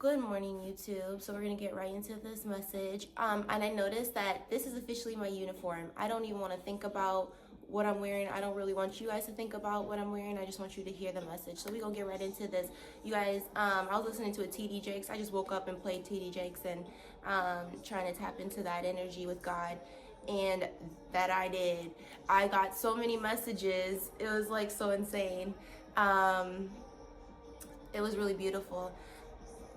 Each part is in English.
Good morning, YouTube. So we're gonna get right into this message. And I noticed that this is officially my uniform. I don't even want to think about what I'm wearing. I don't really want you guys to think about what I'm wearing. I just want you to hear the message. So we're gonna get right into this. You guys, I was listening to a TD Jakes. I just woke up and played TD Jakes and trying to tap into that energy with God. And that I did. I got so many messages. It was like so insane. It was really beautiful.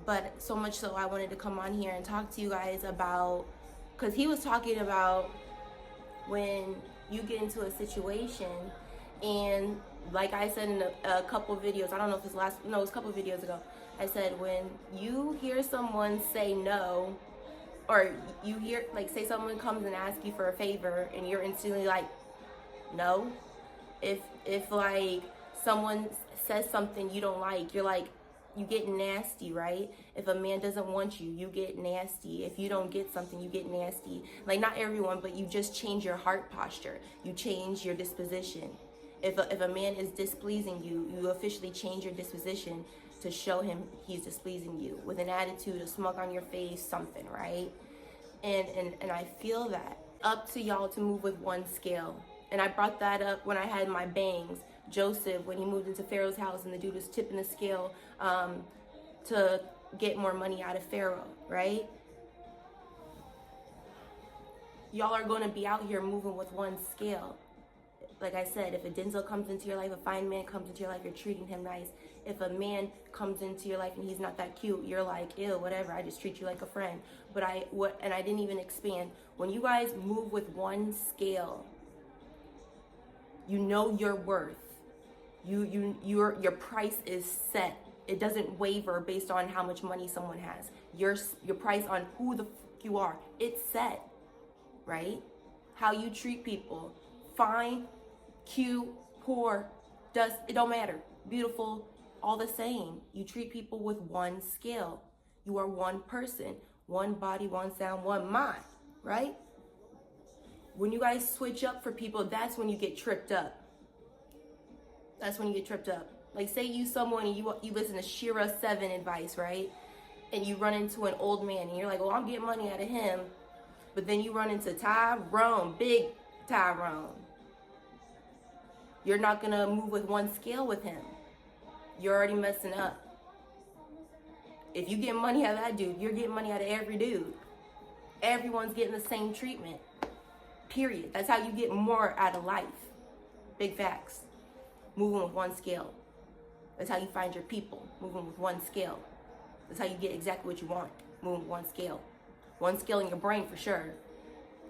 But so much so I wanted to come on here and talk to you guys about, because he was talking about when you get into a situation, and like I said in a couple videos, I don't know if it's it was a couple videos ago, I said when you hear someone say no, or you hear, like, say someone comes and asks you for a favor and you're instantly like, no. If like someone says something you don't like, you're like, you get nasty, right? If a man doesn't want you, you get nasty. If you don't get something, you get nasty. Like, not everyone, but you just change your heart posture. You change your disposition. If a man is displeasing you, you officially change your disposition to show him he's displeasing you with an attitude, a smug on your face, something, right? And I feel that. Up to y'all to move with one scale. And I brought that up when I had my bangs. Joseph, when he moved into Pharaoh's house and the dude was tipping the scale to get more money out of Pharaoh, right? Y'all are going to be out here moving with one scale. Like I said, if a Denzel comes into your life, a fine man comes into your life, you're treating him nice. If a man comes into your life and he's not that cute, you're like, ew, whatever, I just treat you like a friend. But I didn't even expand. When you guys move with one scale, you know your worth. Your price is set. It doesn't waver based on how much money someone has. Your price on who the fuck you are, it's set, right? How you treat people, fine, cute, poor, it don't matter. Beautiful, all the same. You treat people with one scale. You are one person, one body, one sound, one mind, right? When you guys switch up for people, that's when you get tripped up. That's when you get tripped up. Like, say you someone and you listen to Shira 7 advice, right? And you run into an old man and you're like, oh, I'm getting money out of him. But then you run into Tyrone, big Tyrone. You're not gonna move with one scale with him. You're already messing up. If you get money out of that dude, you're getting money out of every dude. Everyone's getting the same treatment. Period. That's how you get more out of life. Big facts. Moving with one scale. That's how you find your people. Moving with one scale. That's how you get exactly what you want. Moving with one scale. One scale in your brain for sure.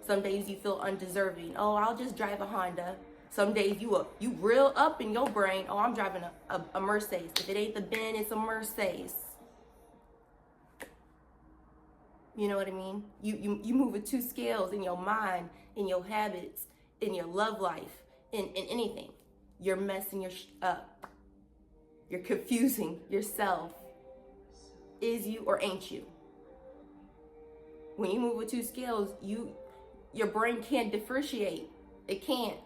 Some days you feel undeserving. Oh, I'll just drive a Honda. Some days you real up in your brain. Oh, I'm driving a Mercedes. If it ain't the Benz, it's a Mercedes. You know what I mean? You move with two scales in your mind, in your habits, in your love life, in anything. You're messing your up. You're confusing yourself. Is you or ain't you? When you move with two scales, your brain can't differentiate. It can't.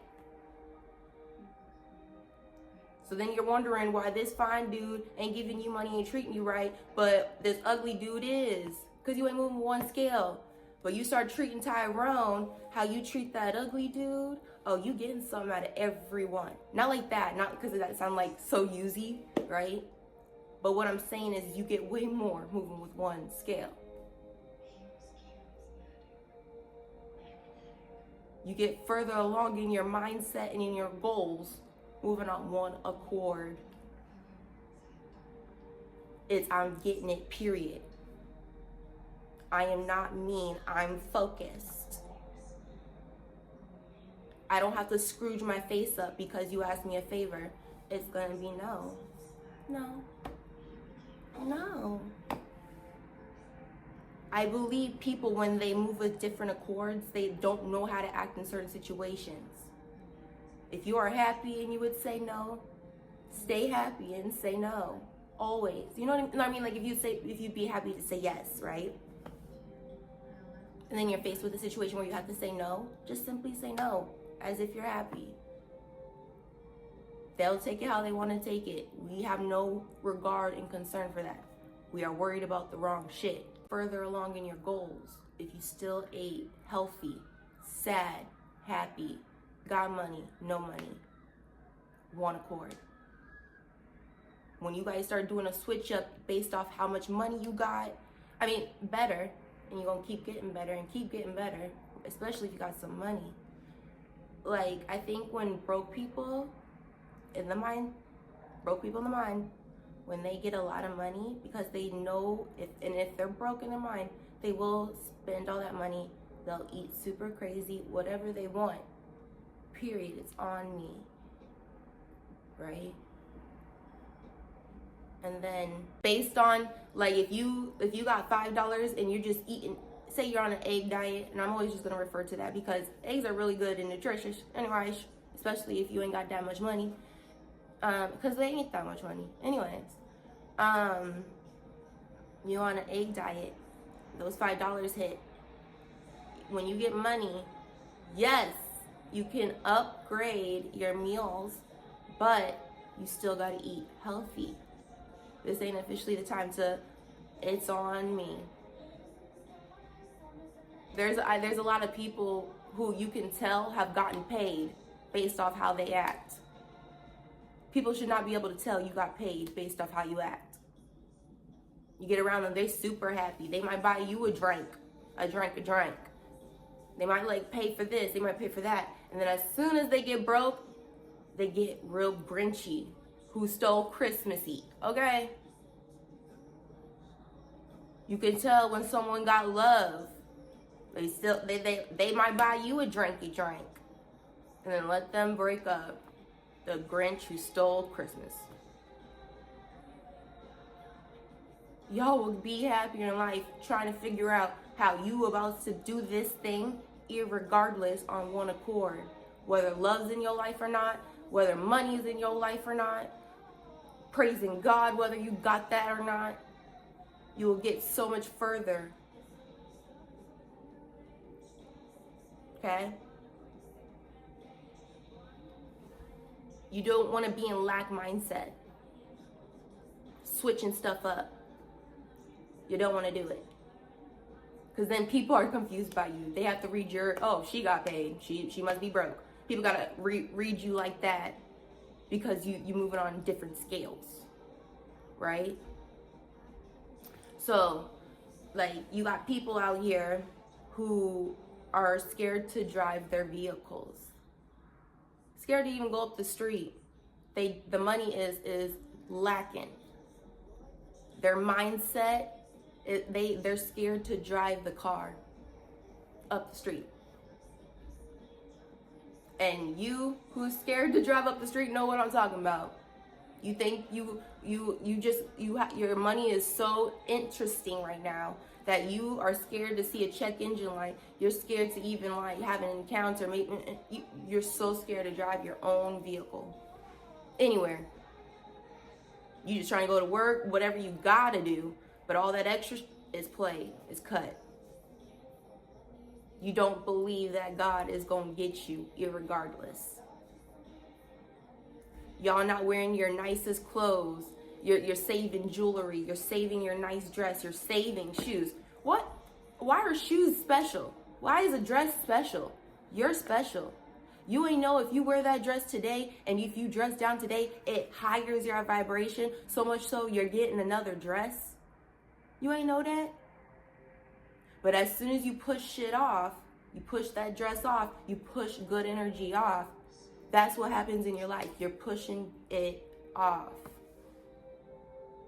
So then you're wondering why this fine dude ain't giving you money and treating you right, but this ugly dude is. Because you ain't moving with one scale. But you start treating Tyrone how you treat that ugly dude, oh, you getting something out of everyone. Not like that, not because that sound like so usy, right? But what I'm saying is you get way more moving with one scale. You get further along in your mindset and in your goals, moving on one accord. I'm getting it, period. I am not mean, I'm focused. I don't have to Scrooge my face up because you asked me a favor. It's gonna be no. No. No. I believe people, when they move with different accords, they don't know how to act in certain situations. If you are happy and you would say no, stay happy and say no. Always. You know what I mean? Like, if you'd be happy to say yes, right? And then you're faced with a situation where you have to say no, just simply say no, as if you're happy. They'll take it how they want to take it. We have no regard and concern for that. We are worried about the wrong shit. Further along in your goals, if you still ate healthy, sad, happy, got money, no money, one accord. When you guys start doing a switch up based off how much money you got, I mean, better, and you're gonna keep getting better and keep getting better, especially if you got some money. Like, I think when broke people in the mind, when they get a lot of money, because they know if they're broke in their mind, they will spend all that money. They'll eat super crazy, whatever they want. Period. It's on me. Right? And then based on, like, if you got $5 and you're just eating, say you're on an egg diet, and I'm always just gonna refer to that because eggs are really good and nutritious anyways, especially if you ain't got that much money, because they ain't that much money anyways. You're on an egg diet, those $5 hit. When you get money, yes, you can upgrade your meals, but you still gotta eat healthy. This ain't officially the time to, it's on me. There's a lot of people who you can tell have gotten paid based off how they act. People should not be able to tell you got paid based off how you act. You get around them, they're super happy. They might buy you a drink. They might like pay for this, they might pay for that. And then as soon as they get broke, they get real grinchy. Who stole Christmas Eve, okay? You can tell when someone got love. They might buy you a drinky drink and then let them break up. The Grinch who stole Christmas. Y'all will be happier in life trying to figure out how you about to do this thing, irregardless, on one accord. Whether love's in your life or not, whether money is in your life or not, praising God whether you got that or not, you will get so much further. Okay? You don't want to be in lack mindset. Switching stuff up. You don't want to do it. Because then people are confused by you. They have to read your, oh, she got paid. She must be broke. People got to read you like that because you moving on different scales. Right? So, like, you got people out here who are scared to drive their vehicles. Scared to even go up the street. The money is lacking. Their mindset, they're scared to drive the car up the street. And you who's scared to drive up the street know what I'm talking about. You think your money is so interesting right now that you are scared to see a check engine light. You're scared to even like have an encounter. Maybe you're so scared to drive your own vehicle anywhere. You just trying to go to work, whatever you gotta do, but all that extra is play, is cut. You don't believe that God is gonna get you irregardless. Y'all not wearing your nicest clothes. You're saving jewelry. You're saving your nice dress. You're saving shoes. What? Why are shoes special? Why is a dress special? You're special. You ain't know if you wear that dress today and if you dress down today, it higher your vibration so much so you're getting another dress. You ain't know that? But as soon as you push shit off, you push that dress off, you push good energy off, that's what happens in your life. You're pushing it off.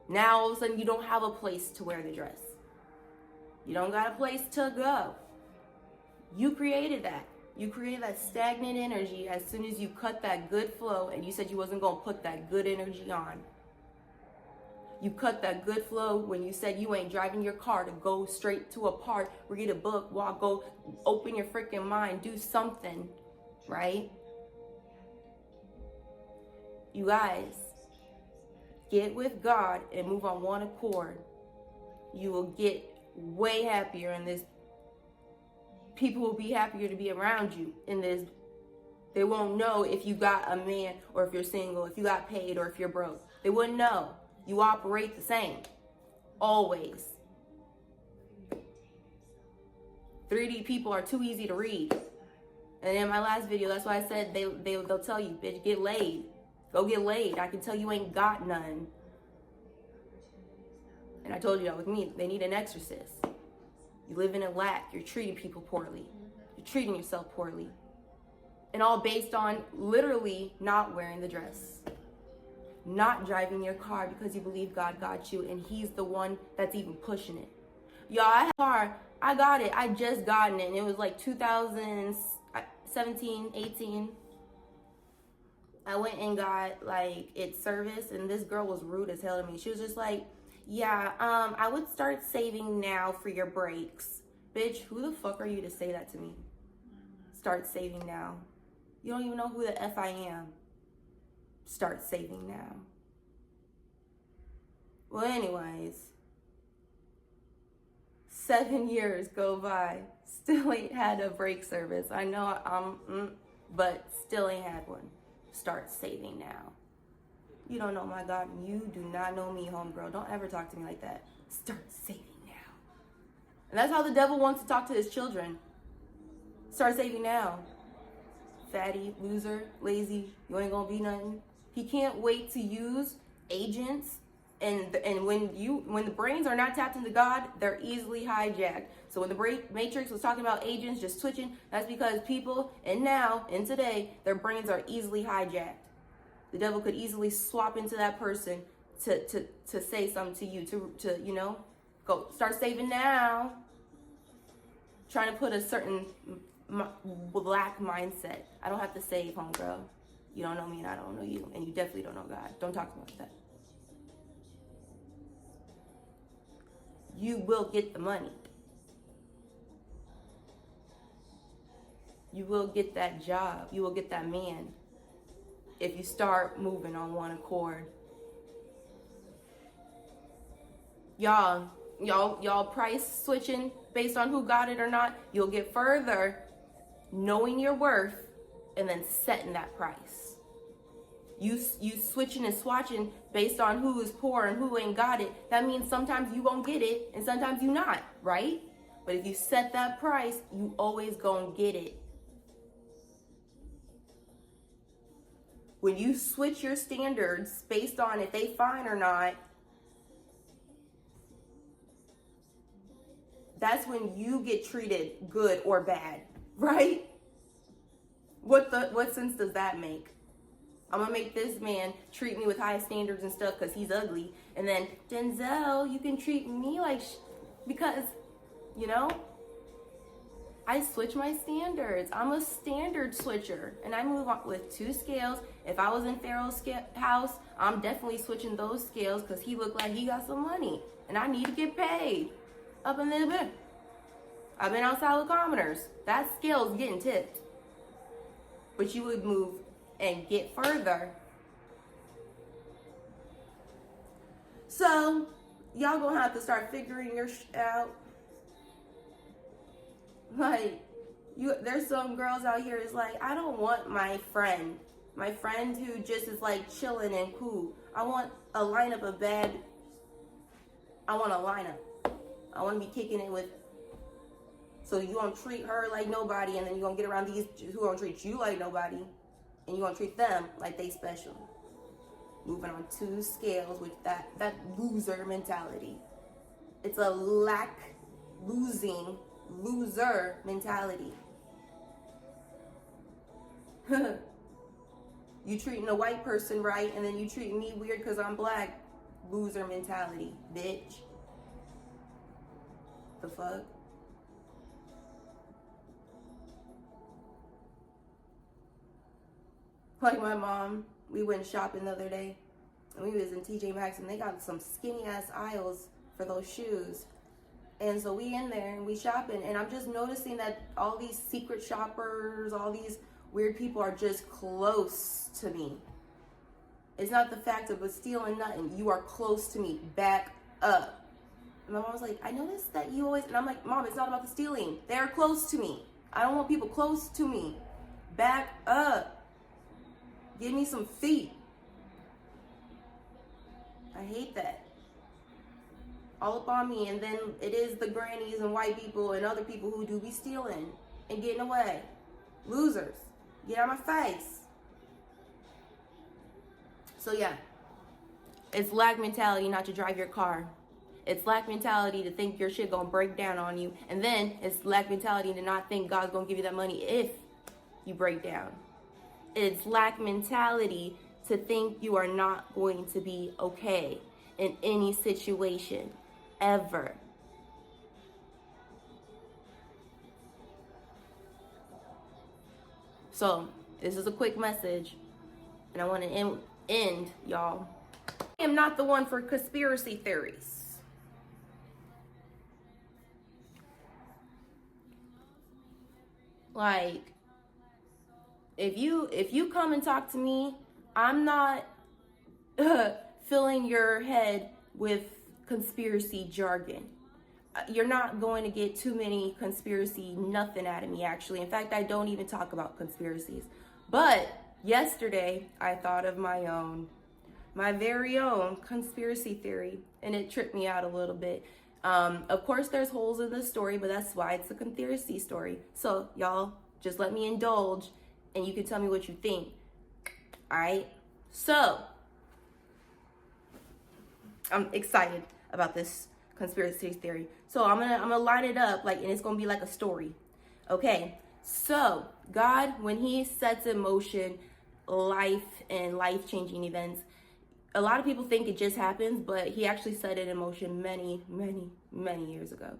Now all of a sudden you don't have a place to wear the dress. You don't got a place to go. You created that. You created that stagnant energy as soon as you cut that good flow and you said you wasn't going to put that good energy on. You cut that good flow when you said you ain't driving your car to go straight to a park, read a book, walk, go open your freaking mind, do something, right? You guys, get with God and move on one accord. You will get way happier in this. People will be happier to be around you in this. They won't know if you got a man or if you're single, if you got paid or if you're broke. They wouldn't know. You operate the same. Always. 3D people are too easy to read. And in my last video, that's why I said they'll tell you, bitch, get laid. Go get laid. I can tell you ain't got none. And I told you that with me, they need an exorcist. You live in a lack. You're treating people poorly. You're treating yourself poorly. And all based on literally not wearing the dress. Not driving your car because you believe God got you and he's the one that's even pushing it. Y'all, I had a car. I got it. I just gotten it. And it was like 2017, 18. I went and got like its service and this girl was rude as hell to me. She was just like, yeah, I would start saving now for your brakes. Bitch, who the fuck are you to say that to me? Start saving now. You don't even know who the F I am. Start saving now. Well, anyways, 7 years go by. Still ain't had a brake service. I know but still ain't had one. Start saving now. You don't know my God, and you do not know me, homegirl. Don't ever talk to me like that. Start saving now. And that's how the devil wants to talk to his children. Start saving now. Fatty, loser, lazy, you ain't gonna be nothing. He can't wait to use agents, and when the brains are not tapped into God, they're easily hijacked. So when the Matrix was talking about agents just twitching, that's because people, and today, their brains are easily hijacked. The devil could easily swap into that person to say something to you, to go start saving now. Trying to put a certain black mindset. I don't have to save, homegirl. You don't know me and I don't know you. And you definitely don't know God. Don't talk to me like that. You will get the money. You will get that job. You will get that man. If you start moving on one accord. Y'all price switching based on who got it or not, you'll get further knowing your worth and then setting that price. You switching and swatching based on who is poor and who ain't got it. That means sometimes you won't get it and sometimes you not, right? But if you set that price, you always gonna get it. When you switch your standards based on if they fine or not, that's when you get treated good or bad, right? What sense does that make? I'm gonna make this man treat me with high standards and stuff because he's ugly, and then Denzel, you can treat me like because, I switch my standards. I'm a standard switcher, and I move on with 2 scales. If I was in Pharaoh's house, I'm definitely switching those scales because he looked like he got some money, and I need to get paid. Up in the bit. I've been outside with commoners. That scale's getting tipped. But you would move and get further. So, y'all gonna have to start figuring your out. Like, there's some girls out here is like, I don't want my friend who just is like chilling and cool. I want a lineup of bad. I want a lineup. I want to be kicking it with. So you gonna treat her like nobody, and then you gonna get around these who gonna treat you like nobody, and you gonna treat them like they special. Moving on 2 scales with that loser mentality. It's a loser mentality. You treating a white person right, and then you treat me weird because I'm black. Loser mentality, bitch. The fuck? Like my mom, we went shopping the other day, and we was in TJ Maxx, and they got some skinny ass aisles for those shoes. And so we in there and we shopping, and I'm just noticing that all these secret shoppers, all these weird people are just close to me. It's not the fact of stealing nothing. You are close to me. Back up. And my mom was like, I noticed that you always, and I'm like, Mom, it's not about the stealing. They're close to me. I don't want people close to me. Back up. Give me some feet. I hate that. all up on me. And then it is the grannies and white people and other people who do be stealing and getting away. Losers. Get out of my face. So yeah, it's lack mentality not to drive your car. It's lack mentality to think your shit gonna break down on you. And then it's lack mentality to not think God's gonna give you that money if you break down. It's lack mentality to think you are not going to be okay in any situation, ever. So, this is a quick message, and I want to end, y'all. I am not the one for conspiracy theories. Like, if you come and talk to me, I'm not filling your head with conspiracy jargon. You're not going to get too many conspiracy nothing out of me, actually. In fact, I don't even talk about conspiracies. But yesterday, I thought of my very own conspiracy theory, and it tripped me out a little bit. Of course, there's holes in the story, but that's why it's a conspiracy story. So, y'all, just let me indulge, and you can tell me what you think. All right? So, I'm excited about this conspiracy theory. So I'm gonna line it up and it's gonna be like a story. Okay. So God, when He sets in motion life and life-changing events, a lot of people think it just happens, but He actually set it in motion many, many, many years ago.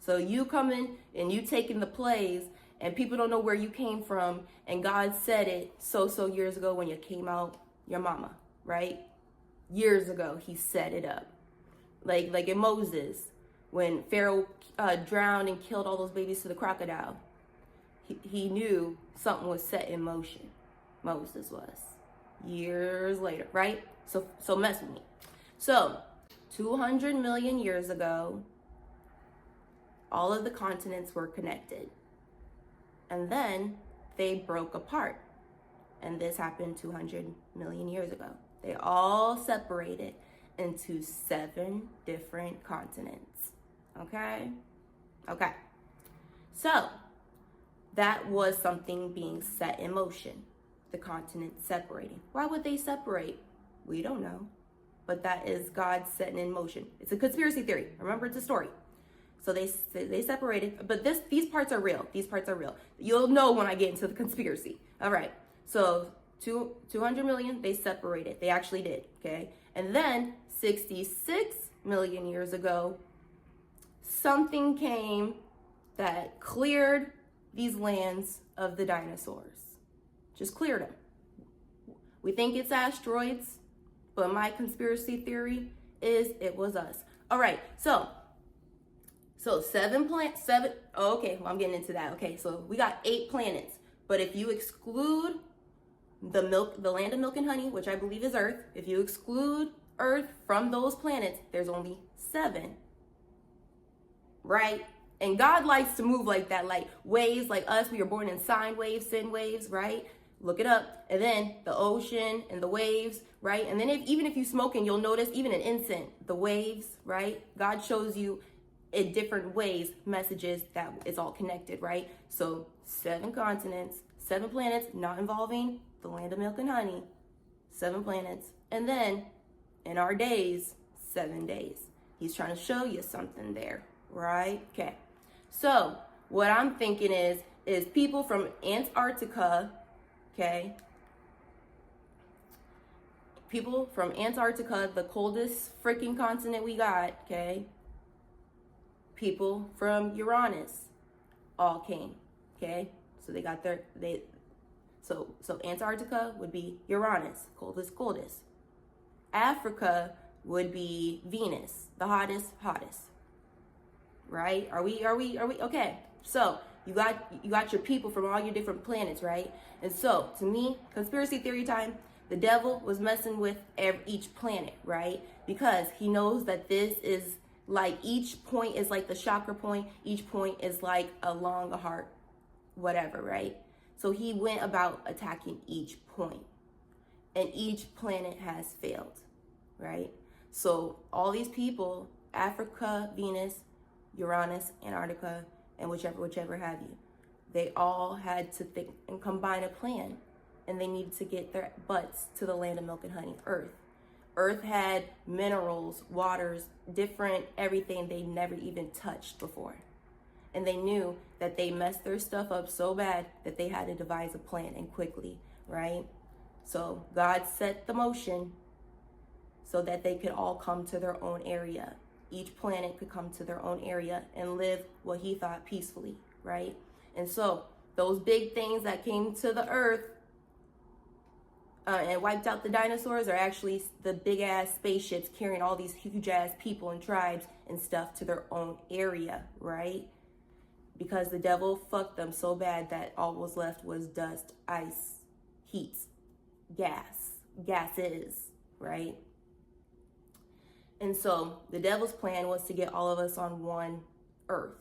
So you come in and you taking the plays, and people don't know where you came from, and God said it so years ago when you came out your mama, right? Years ago, He set it up. Like in Moses, when Pharaoh drowned and killed all those babies to the crocodile, he knew something was set in motion. Moses was. Years later, right? So mess with me. So 200 million years ago, all of the continents were connected. And then they broke apart. And this happened 200 million years ago. They all separated into 7 different continents. Okay? Okay. So, that was something being set in motion. The continents separating. Why would they separate? We don't know. But that is God setting in motion. It's a conspiracy theory. Remember, it's a story. So they separated. But these parts are real. These parts are real. You'll know when I get into the conspiracy. All right. So 200 million, they separated. They actually did. Okay. And then 66 million years ago, something came that cleared these lands of the dinosaurs. Just cleared them. We think it's asteroids, but my conspiracy theory is it was us. All right, so 7 planets, okay, well, I'm getting into that. Okay, so we got 8 planets, but if you exclude the land of milk and honey, which I believe is Earth, if you exclude Earth from those planets, there's only 7, right? And God likes to move like that, like waves, like us. We were born in sine waves, sin waves, right? Look it up. And then the ocean and the waves, right? And then even if you smoking, you'll notice even in incense, the waves, right? God shows you in different ways messages that it's all connected, right? So 7 continents, 7 planets, not involving the land of milk and honey, 7 planets. And then in our days, 7 days. He's trying to show you something there, right? Okay. So what I'm thinking is people from Antarctica, okay? People from Antarctica, the coldest freaking continent we got, okay? People from Uranus all came, okay? So they got so Antarctica would be Uranus, coldest. Africa would be Venus, the hottest. Right? Are we okay? So you got your people from all your different planets, right? And so to me, conspiracy theory time, the devil was messing with each planet, right? Because he knows that this is like each point is like the chakra point, each point is like along the heart, whatever, right? So he went about attacking each point, and each planet has failed, right? So all these people Africa, Venus, Uranus, Antarctica, and whichever have you. They all had to think and combine a plan, and they needed to get their butts to the land of milk and honey, Earth. Earth had minerals, waters, different everything they never even touched before. And they knew that they messed their stuff up so bad that they had to devise a plan, and quickly, right? So God set the motion so that they could all come to their own area. Each planet could come to their own area and live what he thought peacefully, right? And so those big things that came to the earth and wiped out the dinosaurs are actually the big ass spaceships carrying all these huge ass people and tribes and stuff to their own area, right? Because the devil fucked them so bad that all was left was dust, ice, heat, gases, right? And so the devil's plan was to get all of us on one earth.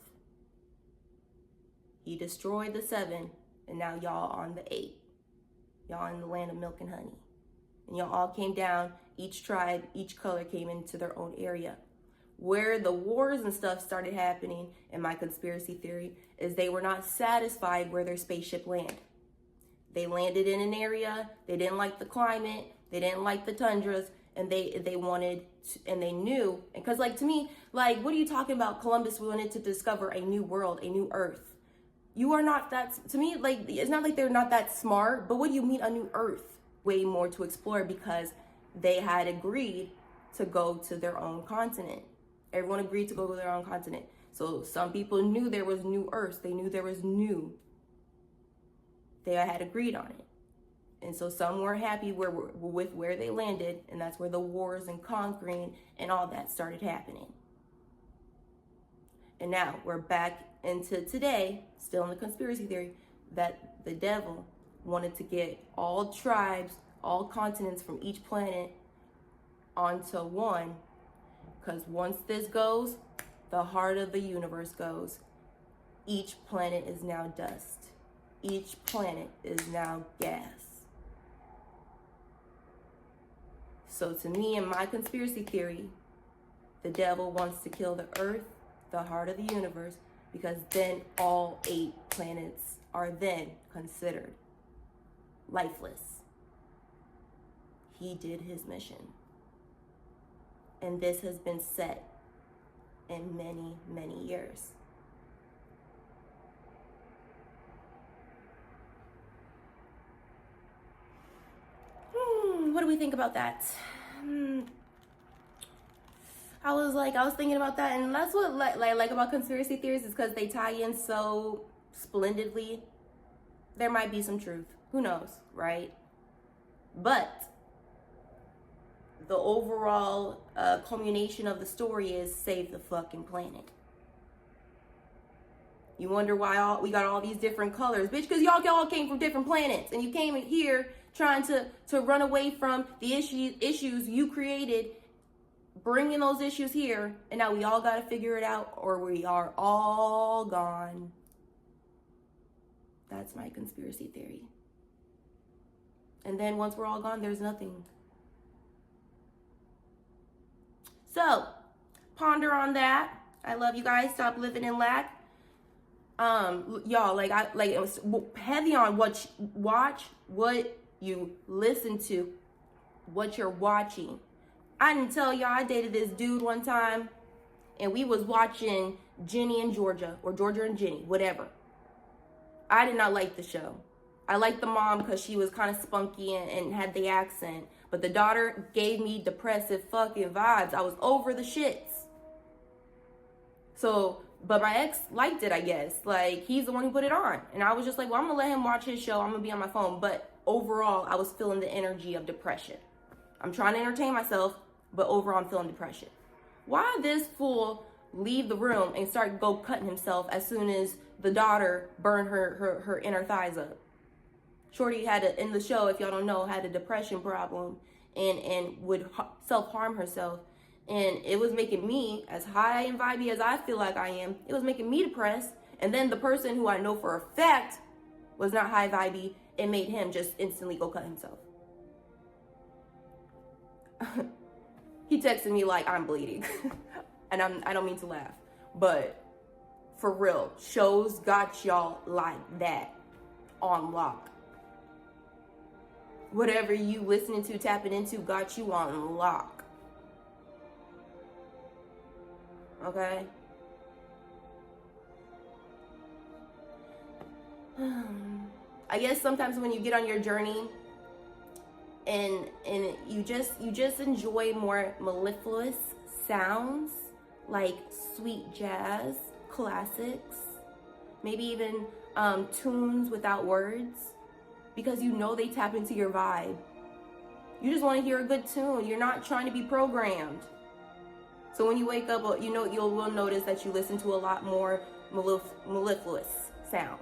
He destroyed the 7, and now y'all on the 8. Y'all in the land of milk and honey. And y'all all came down, each tribe, each color came into their own area. Where the wars and stuff started happening, in my conspiracy theory, is they were not satisfied where their spaceship landed. They landed in an area, they didn't like the climate, they didn't like the tundras, and they wanted to, and they knew, because like to me, like what are you talking about? Columbus wanted to discover a new world, a new earth. You are not that, to me, like it's not like they're not that smart, but what do you mean a new earth? Way more to explore, because they had agreed to go to their own continent. Everyone agreed to go to their own continent. So some people knew there was new earths. They knew there was new. They had agreed on it. And so some weren't happy with where they landed, and that's where the wars and conquering and all that started happening. And now we're back into today, still in the conspiracy theory, that the devil wanted to get all tribes, all continents from each planet onto one, because once this goes, the heart of the universe goes. Each planet is now dust. Each planet is now gas. So to me, in my conspiracy theory, the devil wants to kill the earth, the heart of the universe, because then all 8 planets are then considered lifeless. He did his mission. And this has been set in many, many years. What do we think about that? I was thinking about that, and that's what like about conspiracy theories, is because they tie in so splendidly. There might be some truth. Who knows, right? But the overall culmination of the story is save the fucking planet. You wonder why we got all these different colors, bitch, because y'all all came from different planets, and you came in here trying to run away from the issues you created, bringing those issues here, and now we all got to figure it out, or we are all gone. That's my conspiracy theory. And then once we're all gone, there's nothing. So, ponder on that. I love you guys. Stop living in lack. Y'all, it was heavy on what you watch, what you listen to, what you're watching. I didn't tell y'all, I dated this dude one time, and we was watching Ginny and Georgia, or Georgia and Ginny, whatever. I did not like the show. I liked the mom because she was kind of spunky and had the accent. But the daughter gave me depressive fucking vibes. I was over the shits. So, but my ex liked it, I guess. Like, he's the one who put it on. And I was just like, well, I'm going to let him watch his show. I'm going to be on my phone. But overall, I was feeling the energy of depression. I'm trying to entertain myself, but overall, I'm feeling depression. Why this fool leave the room and start go cutting himself as soon as the daughter burned her inner thighs up? Shorty had in the show, if y'all don't know, had a depression problem and would self-harm herself. And it was making me, as high and vibey as I feel like I am, it was making me depressed. And then the person who I know for a fact was not high vibey, it made him just instantly go cut himself. He texted me like, I'm bleeding. And I don't mean to laugh, but for real, shows got y'all like that on lock. Whatever you listening to, tapping into, got you on lock. Okay? I guess sometimes when you get on your journey and you just enjoy more mellifluous sounds, like sweet jazz, classics, maybe even tunes without words, because you know they tap into your vibe. You just want to hear a good tune. You're not trying to be programmed. So when you wake up, you will notice that you listen to a lot more mellifluous sounds.